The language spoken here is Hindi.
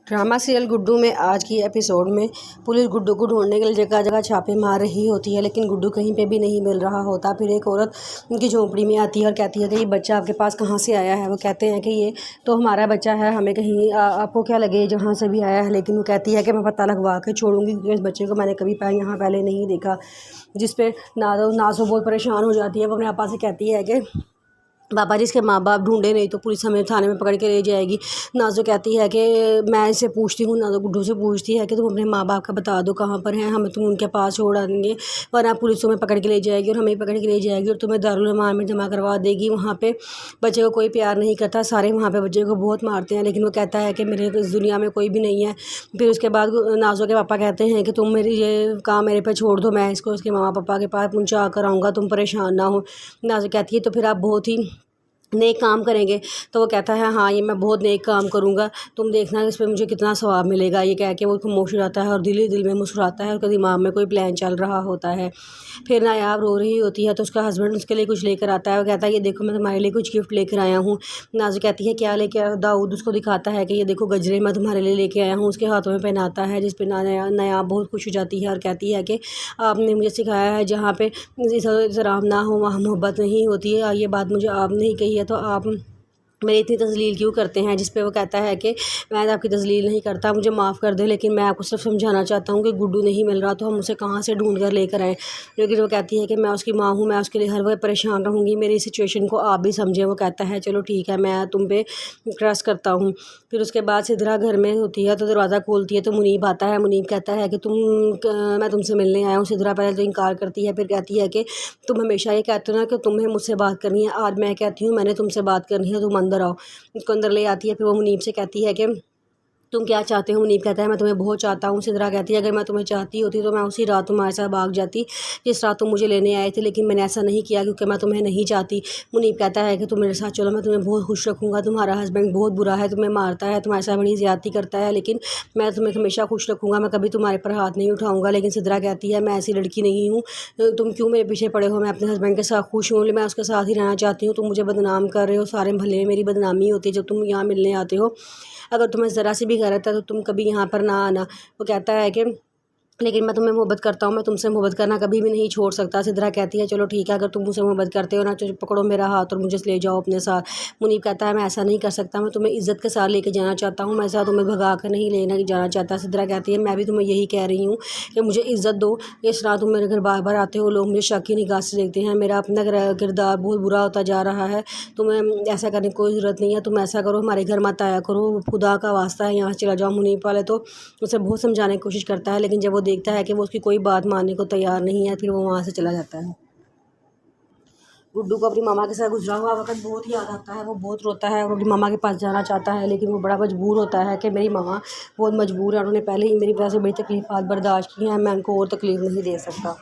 ड्रामा सीरियल गुड्डू में आज की एपिसोड में पुलिस गुड्डू को ढूंढने के लिए जगह जगह छापे मार रही होती है, लेकिन गुड्डू कहीं पे भी नहीं मिल रहा होता। फिर एक औरत उनकी झोंपड़ी में आती है और कहती है कि ये बच्चा आपके पास कहाँ से आया है। वो कहते हैं कि ये तो हमारा बच्चा है, हमें कहीं आपको क्या लगे जहाँ से भी आया है। लेकिन वो कहती है कि मैं पता लगवा के छोड़ूंगी, क्योंकि इस बच्चे को मैंने कभी यहाँ पहले नहीं देखा। जिस पे नाजो बहुत परेशान हो जाती है। वो अपने पापा से कहती है कि पापा जी इसके माँ बाप ढूंढे नहीं तो पुलिस हमें थाने में पकड़ के ले जाएगी। नाजो कहती है कि मैं इससे पूछती हूँ, नाजो गुड्डू से पूछती है कि तुम अपने माँ बाप का बता दो कहाँ पर हैं, हमें तुम उनके पास छोड़ आएंगे, वरना पुलिस तुम्हें पकड़ के ले जाएगी और हमें पकड़ के ले जाएगी और तुम्हें दारुल अमान में जमा करवा देगी। वहाँ पे बच्चे को कोई प्यार नहीं करता, सारे वहाँ पे बच्चे को बहुत मारते हैं, लेकिन वो कहता है कि मेरे इस दुनिया में कोई भी नहीं है। फिर उसके बाद नाजो के पापा कहते हैं कि तुम मेरी ये काम मेरे पे छोड़ दो, मैं इसको इसके माँ पापा के पास पहुँचा कर आऊँगा, तुम परेशान ना हो। नाजो कहती है तो फिर आप बहुत ही नेक काम करेंगे। तो वो कहता है हाँ, ये मैं बहुत नेक काम करूँगा, तुम देखना इस पर मुझे कितना सवाब मिलेगा। ये कह के वो खामोश हो जाता है और दिल में मुस्कुराता है। उसके दिमाग में कोई प्लान चल रहा होता है। फिर नायाब रो रही होती है तो उसका हस्बैंड उसके लिए कुछ लेकर आता है। वो कहता है ये देखो मैं तुम्हारे लिए कुछ गिफ्ट लेकर आया हूँ। नाज़ कहती है क्या लेके आया। दाऊद उसको दिखाता है कि ये देखो गजरे मैं तुम्हारे लिए लेके आया हूँ। उसके हाथों में पहनाता है, जिस पर नायाब बहुत खुश हो जाती है और कहती है कि आपने मुझे सिखाया है जहाँ पे इज़्ज़त ना हो वहाँ मोहब्बत नहीं होती है। ये बात मुझे आपने ही कही है, तो आप मेरी इतनी तज़लील क्यों करते हैं। जिस पे वो कहता है कि मैं आपकी तज़लील नहीं करता, मुझे माफ़ कर दे, लेकिन मैं आपको सिर्फ समझाना चाहता हूँ कि गुड्डू नहीं मिल रहा तो हम उसे कहाँ से ढूंढ कर लेकर आएँ। लेकिन वो कहती है कि मैं उसकी माँ हूँ, मैं उसके लिए हर वक्त परेशान रहूँगी, मेरी सिचुएशन को आप भी समझें। वो कहता है चलो ठीक है, मैं तुम पे ट्रस्ट करता हूँ। फिर उसके बाद सिद्रा घर में होती है तो दरवाज़ा खोलती है तो मुनीब आता है। मुनीब कहता है कि मैं तुमसे मिलने आया हूँ। सिद्रा पहले तो इनकार करती है, फिर कहती है कि तुम हमेशा ये कहते हो ना कि तुम्हें मुझसे बात करनी है, आज मैं कहती हूँ मैंने तुमसे बात करनी है, तुम अंदर आओ। उसको अंदर ले आती है। फिर वो मुनीब से कहती है कि तुम क्या चाहते हो। मुनीब कहता है मैं तुम्हें बहुत चाहता हूँ। सिद्रा कहती है अगर मैं तुम्हें चाहती होती तो मैं उसी रात तुम्हारे साथ भाग जाती जिस रात तुम मुझे लेने आए थे, लेकिन मैंने ऐसा नहीं किया क्योंकि मैं तुम्हें नहीं चाहती। मुनीब कहता है कि तुम मेरे साथ चलो, मैं तुम्हें बहुत खुश रखूँगा। तुम्हारा हस्बैंड बहुत बुरा है, तुम्हें मारता है, तुम्हारे साथ बड़ी ज़्यादती करता है, लेकिन मैं तुम्हें हमेशा खुश रखूँगा, मैं कभी तुम्हारे पर हाथ नहीं उठाऊँगा। लेकिन सिद्रा कहती है मैं ऐसी लड़की नहीं हूँ, तुम क्यों मेरे पीछे पड़े हो, मैं अपने हस्बैंड के साथ खुश हूँ, मैं उसके साथ ही रहना चाहती हूँ। तुम मुझे बदनाम कर रहे हो, सारे भले मेरी बदनामी होती है जब तुम यहाँ मिलने आते हो। अगर तुम्हें ज़रा सी भी गलत है तो तुम कभी यहाँ पर ना आना। वो कहता है कि लेकिन मैं तुम्हें मोहब्बत करता हूँ, मैं तुमसे मोहब्बत करना कभी भी नहीं छोड़ सकता। सिद्रा कहती है चलो ठीक है, अगर तुम मुझसे मोहब्बत करते हो ना तो पकड़ो मेरा हाथ और मुझे ले जाओ अपने साथ। मुनीब कहता है मैं ऐसा नहीं कर सकता, मैं तुम्हें इज़्ज़त के साथ लेके जाना चाहता हूँ, मैं ऐसा तुम्हें भगा कर नहीं लेना जाना चाहता। सिद्रा कहती है मैं भी तुम्हें यही कह रही हूँ कि मुझे इज़्ज़त दो। इस तरह तुम मेरे घर बार बार आते हो, लोग मुझे शक की निगाह से देखते हैं, मेरा अपना किरदार बहुत बुरा होता जा रहा है। तुम्हें ऐसा करने की कोई ज़रूरत नहीं है, तुम ऐसा करो हमारे घर मत आया करो, खुदा का वास्ता है यहाँ से चला जाओ। मुनीब वाले तो उसे बहुत समझाने की कोशिश करता है, लेकिन जब वो देखता है कि वो उसकी कोई बात मानने को तैयार नहीं है, फिर वो वहाँ से चला जाता है। गुड्डू को अपनी मामा के साथ गुजरा हुआ वक्त बहुत याद आता है। वो बहुत रोता है और अपनी मामा के पास जाना चाहता है, लेकिन वो बड़ा मजबूर होता है कि मेरी मामा बहुत मजबूर है, उन्होंने पहले ही मेरी वजह से बड़ी तकलीफ़ात बर्दाश्त की हैं, मैं उनको और तकलीफ़ नहीं दे सकता।